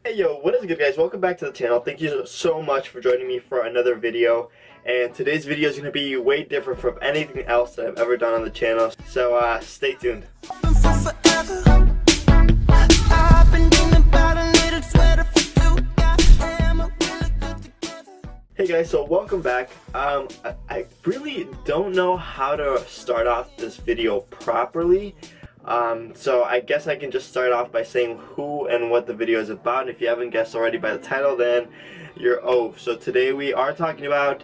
Hey yo, what is good guys? Welcome back to the channel. Thank you so much for joining me for another video. And today's video is going to be way different from anything else that I've ever done on the channel. So stay tuned. Hey guys, so welcome back. I really don't know how to start off this video properly. So I guess I can just start off by saying who and what the video is about. And if you haven't guessed already by the title, then you're off. So today we are talking about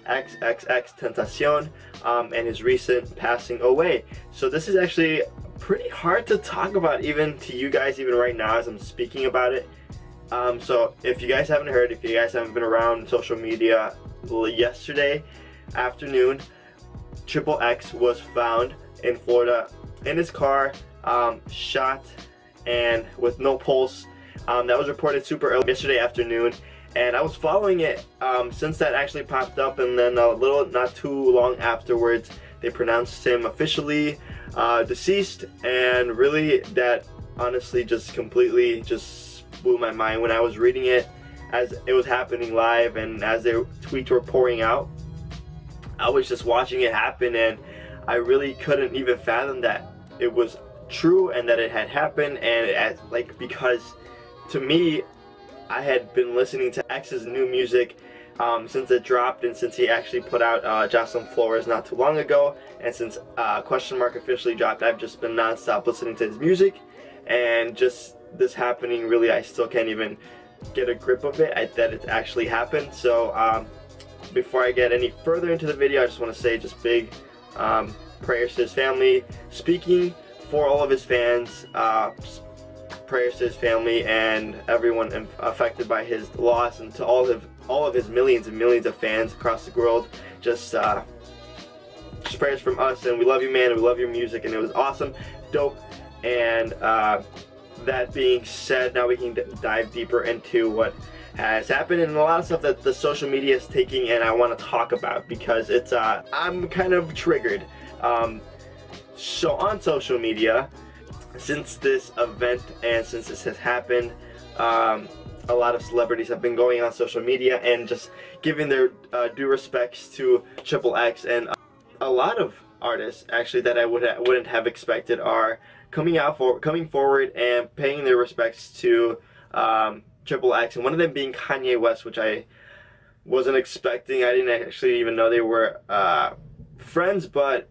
XXXTentacion and his recent passing away. So this is actually pretty hard to talk about even to you guys even right now as I'm speaking about it. So if you guys haven't heard, if you guys haven't been around social media, yesterday afternoon, XXX was found in Florida in his car, shot and with no pulse. That was reported super early yesterday afternoon, and I was following it since that actually popped up, and then not too long afterwards they pronounced him officially deceased. And really that honestly just completely just blew my mind when I was reading it as it was happening live, and as the tweets were pouring out, I was just watching it happen, and I really couldn't even fathom that it was true and that it had happened. And because to me, I had been listening to X's new music since it dropped, and since he actually put out Jocelyn Flores not too long ago, and since Question Mark officially dropped, I've just been non-stop listening to his music. And just this happening, really, I still can't even get a grip of it, that it's actually happened. So before I get any further into the video, I just want to say just big prayers to his family. Speaking for all of his fans, prayers to his family and everyone affected by his loss, and to all of his millions and millions of fans across the world. Just prayers from us, and we love you, man. We love your music, and it was awesome, dope. And that being said, now we can dive deeper into what has happened and a lot of stuff that the social media is taking, and I want to talk about because it's I'm kind of triggered. So on social media, since this event and since this has happened, a lot of celebrities have been going on social media and just giving their due respects to XXX, and a lot of artists actually that I wouldn't have expected are coming forward and paying their respects to XXX, and one of them being Kanye West, which I wasn't expecting. I didn't actually even know they were friends, but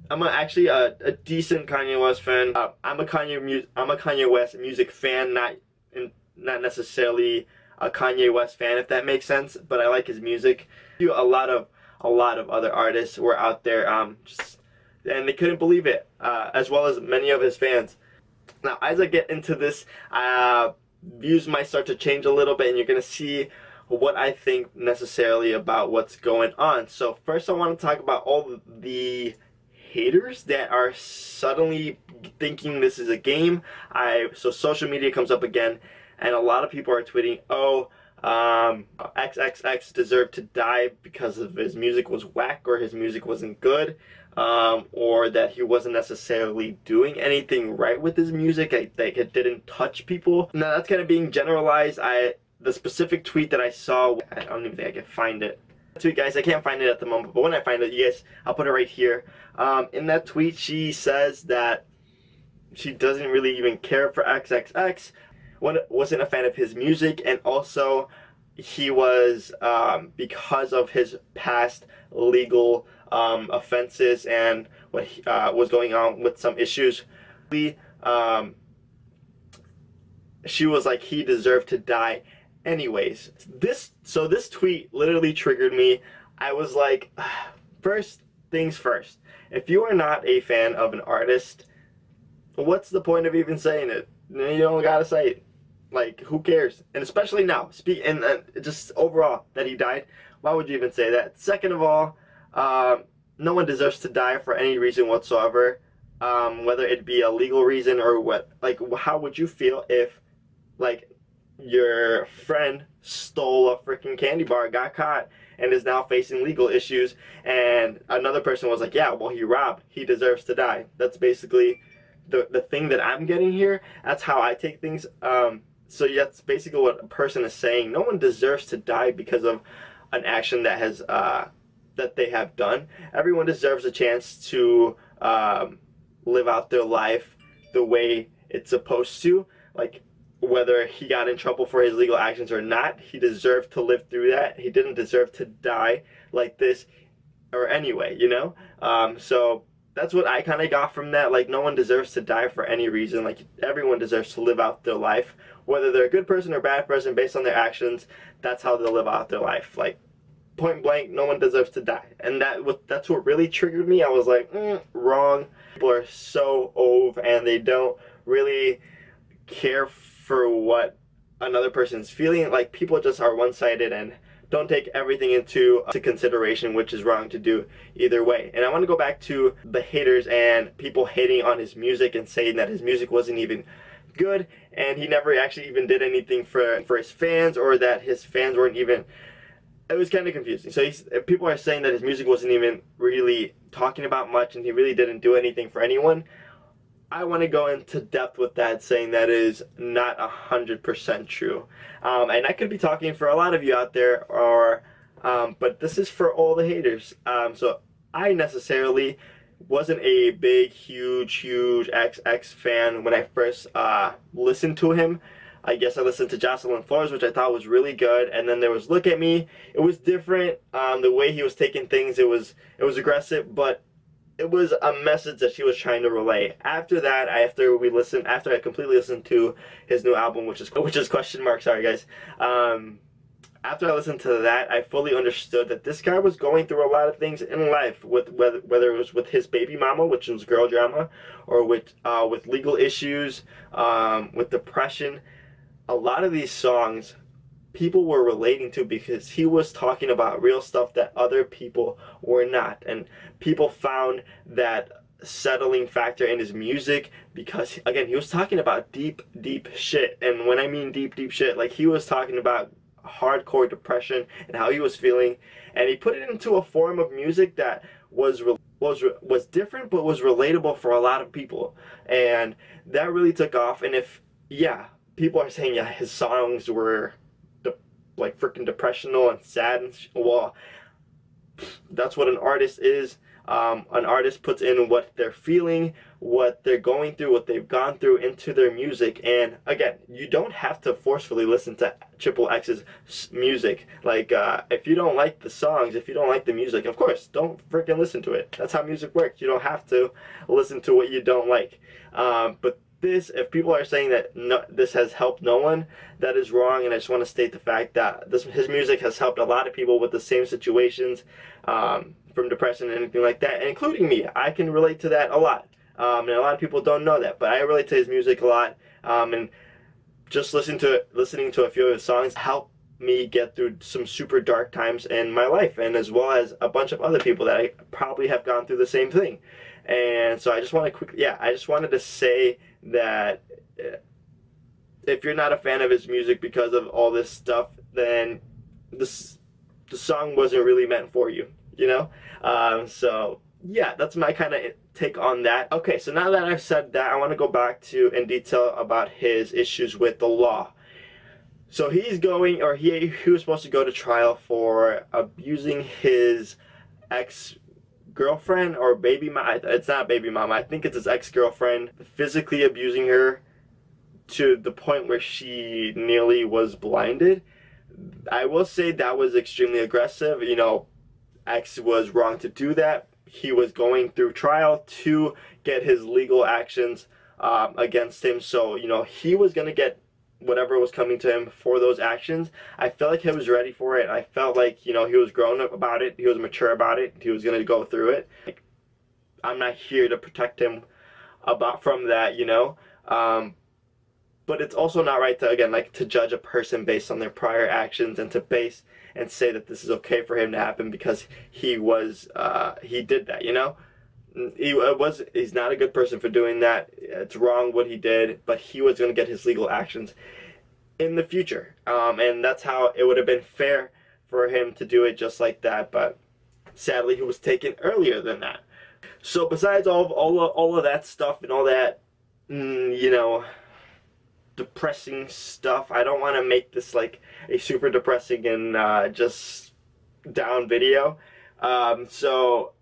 I'm actually a decent Kanye West fan. I'm a Kanye West music fan, not necessarily a Kanye West fan, if that makes sense. But I like his music. A lot of other artists were out there, and they couldn't believe it, as well as many of his fans. Now, as I get into this, views might start to change a little bit, and you're gonna see what I think necessarily about what's going on. So first I want to talk about all the haters that are suddenly thinking this is a game. So social media comes up again, and a lot of people are tweeting, oh, XXX deserved to die because of his music was whack, or his music wasn't good, or that he wasn't necessarily doing anything right with his music, like it didn't touch people. Now that's kind of being generalized. The specific tweet that I saw, I don't even think I can find it. Tweet, guys, I can't find it at the moment, but when I find it, you guys, I'll put it right here. In that tweet, she says that she doesn't really even care for XXX, wasn't a fan of his music, and also he was, because of his past legal offenses and what was going on with some issues, she was like, he deserved to die anyways. So this tweet literally triggered me. I was like, first things first, if you are not a fan of an artist, what's the point of even saying it? You don't gotta say it. Like, who cares? And especially now, just overall that he died, why would you even say that? Second of all, no one deserves to die for any reason whatsoever, whether it be a legal reason or what. Like, how would you feel if, like, your friend stole a freaking candy bar, got caught, and is now facing legal issues, and another person was like, yeah, well, he robbed, he deserves to die? That's basically the thing that I'm getting here. That's how I take things. So that's basically what a person is saying. No one deserves to die because of an action that has that they have done. Everyone deserves a chance to live out their life the way it's supposed to. Like, whether he got in trouble for his legal actions or not, he deserved to live through that. He didn't deserve to die like this, or anyway, you know? So that's what I kind of got from that. Like, no one deserves to die for any reason. Like, everyone deserves to live out their life. Whether they're a good person or a bad person, based on their actions, that's how they'll live out their life. Like, point blank, no one deserves to die. And that's what really triggered me. I was like, wrong. People are so over, and they don't really care for what another person's feeling. Like, people just are one-sided and don't take everything into consideration, which is wrong to do either way. And I want to go back to the haters and people hating on his music and saying that his music wasn't even good, and he never actually even did anything for his fans, or that his fans weren't even. It was kind of confusing. So people are saying that his music wasn't even really talking about much, and he really didn't do anything for anyone. I want to go into depth with that, saying that is not 100% true. And I could be talking for a lot of you out there, or but this is for all the haters. So I necessarily wasn't a big, huge XX fan when I first listened to him. I guess I listened to Jocelyn Flores, which I thought was really good, and then there was Look at Me. It was different. The way he was taking things, it was aggressive, but it was a message that she was trying to relay. After that, after I completely listened to his new album, which is question mark. Sorry guys. After I listened to that, I fully understood that this guy was going through a lot of things in life, with whether it was with his baby mama, which was girl drama, or with legal issues, with depression. A lot of these songs people were relating to because he was talking about real stuff that other people were not, and people found that settling factor in his music because, again, he was talking about deep shit. And when I mean deep shit, like, he was talking about hardcore depression and how he was feeling, and he put it into a form of music that was different but was relatable for a lot of people, and that really took off. And people are saying his songs were like freaking depressional and sad, and well, that's what an artist is. An artist puts in what they're feeling, what they're going through, what they've gone through into their music. And again, you don't have to forcefully listen to XXX's music. Like, if you don't like the songs, if you don't like the music, of course, don't freaking listen to it. That's how music works. You don't have to listen to what you don't like. But if people are saying that this has helped no one, that is wrong. And I just want to state the fact that his music has helped a lot of people with the same situations, from depression and anything like that, including me. I can relate to that a lot, and a lot of people don't know that, but I relate to his music a lot, and just listening to a few of his songs helped me get through some super dark times in my life, and as well as a bunch of other people that I probably have gone through the same thing. And so I just want to I just wanted to say that if you're not a fan of his music because of all this stuff, then the song wasn't really meant for you, you know? So yeah, that's my kind of take on that. Okay, so now that I've said that, I want to go back to in detail about his issues with the law. So he was supposed to go to trial for abusing his ex-girlfriend or baby mama. It's not baby mama, I think it's his ex-girlfriend, physically abusing her to the point where she nearly was blinded. I will say that was extremely aggressive. You know, X was wrong to do that. He was going through trial to get his legal actions against him, so, you know, he was going to get whatever was coming to him for those actions. I felt like he was ready for it. I felt like, you know, he was grown up about it. He was mature about it. He was going to go through it. Like, I'm not here to protect him from that, you know. But it's also not right to, again, like, to judge a person based on their prior actions and and say that this is okay for him to happen because he did that, you know? He's not a good person for doing that. It's wrong what he did, but he was going to get his legal actions in the future. And that's how it would have been fair for him to do it just like that, but sadly he was taken earlier than that. So besides all of that stuff and all that, you know, depressing stuff. I don't want to make this like a super depressing and just down video. So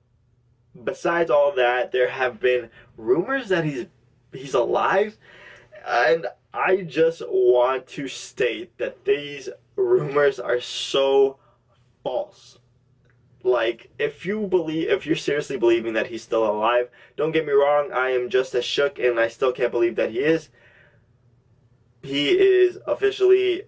besides all that, there have been rumors that he's alive, and I just want to state that these rumors are so false. Like, if you're seriously believing that he's still alive, don't get me wrong, I am just as shook, and I still can't believe that he is. He is officially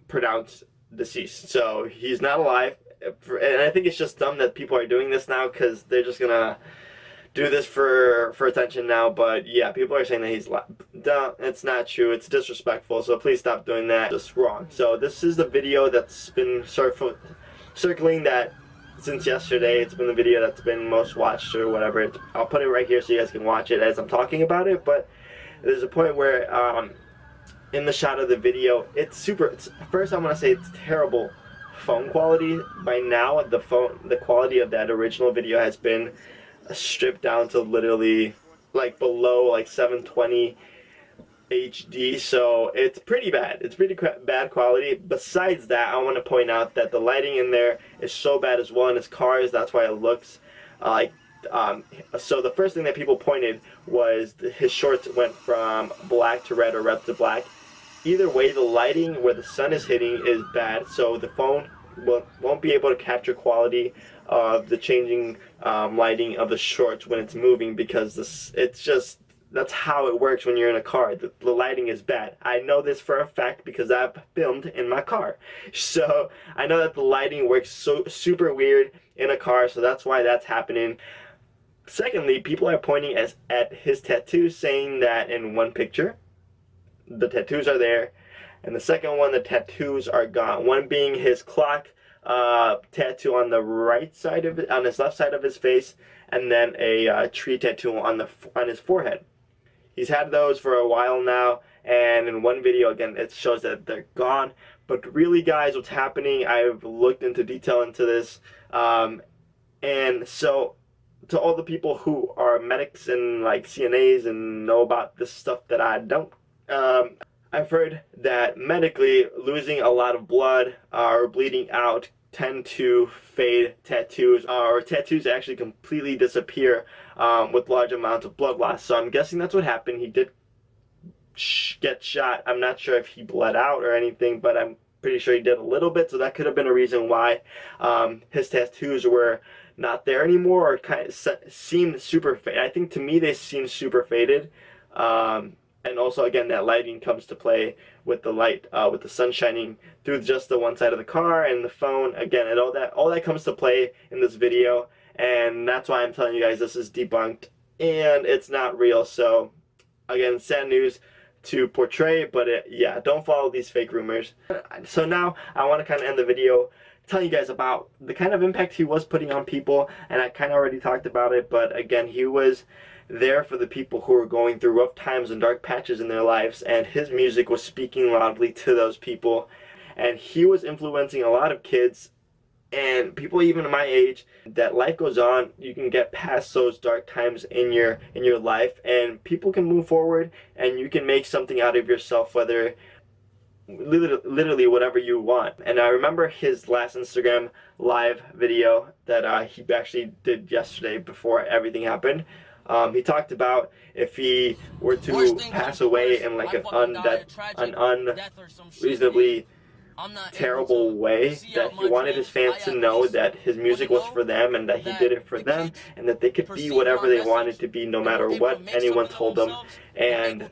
pronounced deceased, so he's not alive. And I think it's just dumb that people are doing this now, because they're just gonna do this for attention now. But yeah, people are saying that he's alive. It's not true. It's disrespectful, so please stop doing that. Just wrong. So this is the video that's been circling that since yesterday. It's been the video that's been most watched or whatever. I'll put it right here so you guys can watch it as I'm talking about it. But there's a point where in the shot of the video, first I want to say it's terrible phone quality. By now the quality of that original video has been stripped down to literally like below like 720 HD, so it's pretty bad. It's pretty bad quality. Besides that, I want to point out that the lighting in there is so bad as well in his cars. That's why it looks like so the first thing that people pointed was his shorts went from black to red or red to black. Either way, the lighting where the sun is hitting is bad, so the phone won't be able to capture quality of the changing lighting of the shorts when it's moving, because that's how it works when you're in a car. The lighting is bad. I know this for a fact because I've filmed in my car. So I know that the lighting works so super weird in a car, so that's why that's happening. Secondly, people are pointing at his tattoos, saying that in one picture the tattoos are there, and the second one the tattoos are gone. One being his clock tattoo on the right side of it, on his left side of his face, and then a tree tattoo on his forehead. He's had those for a while now, and in one video again it shows that they're gone. But really, guys, what's happening, I've looked into detail into this, and so to all the people who are medics and like CNAs and know about this stuff that I don't, I've heard that medically losing a lot of blood or bleeding out tend to fade tattoos, or tattoos actually completely disappear with large amounts of blood loss. So I'm guessing that's what happened. He did get shot. I'm not sure if he bled out or anything, but I'm pretty sure he did a little bit, so that could have been a reason why his tattoos were not there anymore, or kind of seemed super faded. I think to me they seem super faded. And also, again, that lighting comes to play with the light, with the sun shining through just the one side of the car and the phone. Again, and all that comes to play in this video, and that's why I'm telling you guys this is debunked and it's not real. So, again, sad news to portray, but yeah, don't follow these fake rumors. So now I want to kind of end the video telling you guys about the kind of impact he was putting on people, and I kind of already talked about it, but again, he was there for the people who were going through rough times and dark patches in their lives, and his music was speaking loudly to those people, and he was influencing a lot of kids and people even my age that life goes on. You can get past those dark times in your life, and people can move forward, and you can make something out of yourself, whether literally whatever you want. And I remember his last Instagram live video that he actually did yesterday before everything happened. He talked about if he were to pass away in like an unreasonably terrible way, that he wanted his fans to know that his music was for them and that he did it for them, and that they could be whatever they wanted to be no matter what anyone told them. And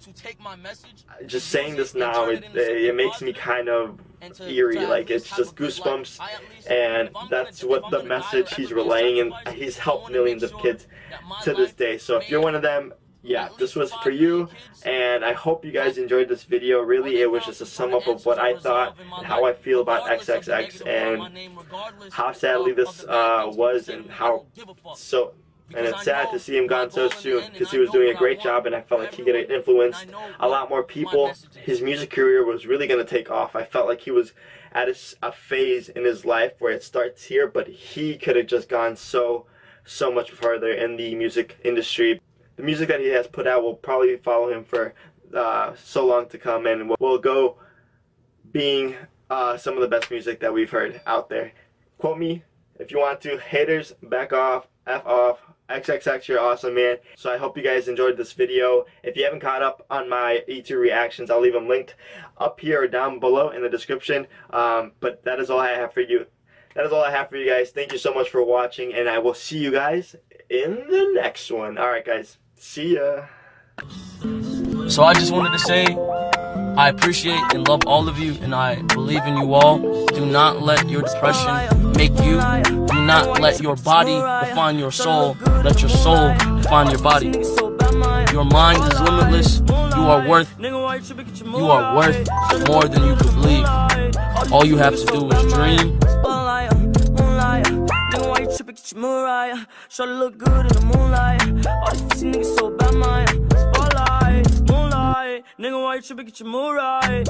just saying this now, it makes me kind of eerie. Like, it's just goosebumps, and that's what the message he's relaying, and he's helped millions of kids to this day. So if you're one of them, yeah, this was for you, and I hope you guys enjoyed this video. Really, it was just a sum up of what I thought and how I feel about XXX, and how sadly this was, and how and it's sad to see him gone so soon, because he was doing a great job, and I felt like he could have influenced a lot more people. His music career was really going to take off. I felt like he was at a phase in his life where it starts here, but he could have just gone so much further in the music industry. The music that he has put out will probably follow him for so long to come, and will go being some of the best music that we've heard out there. Quote me if you want to. Haters, back off, F off. XXX, you're awesome, man. So I hope you guys enjoyed this video. If you haven't caught up on my E2 reactions, I'll leave them linked up here or down below in the description. But that is all I have for you. That is all I have for you guys. Thank you so much for watching, and I will see you guys in the next one. Alright guys, see ya. So I just wanted to say, I appreciate and love all of you, and I believe in you all. Do not let your depression make you. Do not let your body define your soul. Let your soul define your body. Your mind is limitless. You are worth more than you could believe. All you have to do is dream. Shawty look good in the moonlight. All these pussy niggas so bad, man. Spotlight, moonlight. Nigga, why you tripping? Get your mood right.